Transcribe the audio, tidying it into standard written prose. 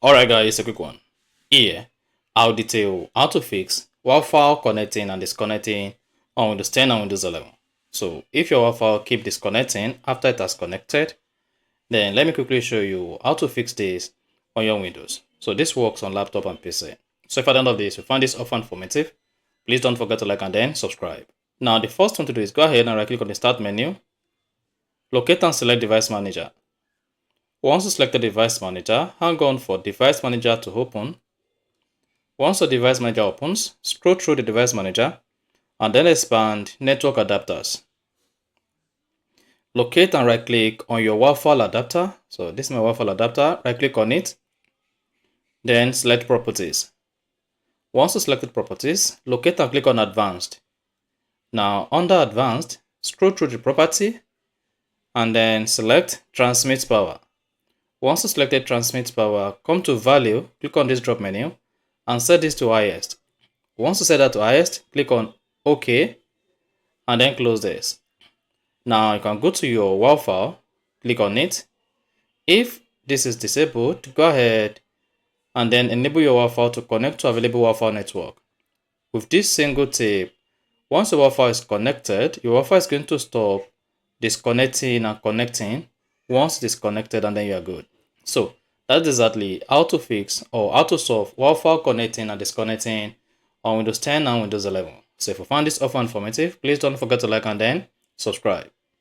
Alright guys, a quick one. Here, I'll detail how to fix Wi-Fi connecting and disconnecting on Windows 10 and Windows 11. So if your Wi-Fi keep disconnecting after it has connected, then let me quickly show you how to fix this on your Windows. So this works on laptop and PC. So if at the end of this you find this often informative, please don't forget to like and then subscribe. Now the first thing to do is go ahead and right click on the start menu, locate and select device manager. Once you select the device manager, hang on for device manager to open. Once the device manager opens, scroll through the device manager and then expand network adapters. Locate and right click on your Wi-Fi adapter. So this is my Wi-Fi adapter. Right click on it. Then select properties. Once you selected properties, locate and click on advanced. Now under advanced, scroll through the property and then select transmit power. Once you selected transmit power, come to value, click on this drop menu and set this to highest. Once you set that to highest, click on OK and then close this. Now you can go to your Wi-Fi, click on it. If this is disabled, go ahead and then enable your Wi-Fi to connect to available Wi-Fi network. With this single tip, once your Wi-Fi is connected, your Wi-Fi is going to stop disconnecting and connecting once disconnected, and then you are good. So that's exactly how to fix or how to solve Wi-Fi connecting and disconnecting on Windows 10 and Windows 11. So if you found this offer informative, please don't forget to like and then subscribe.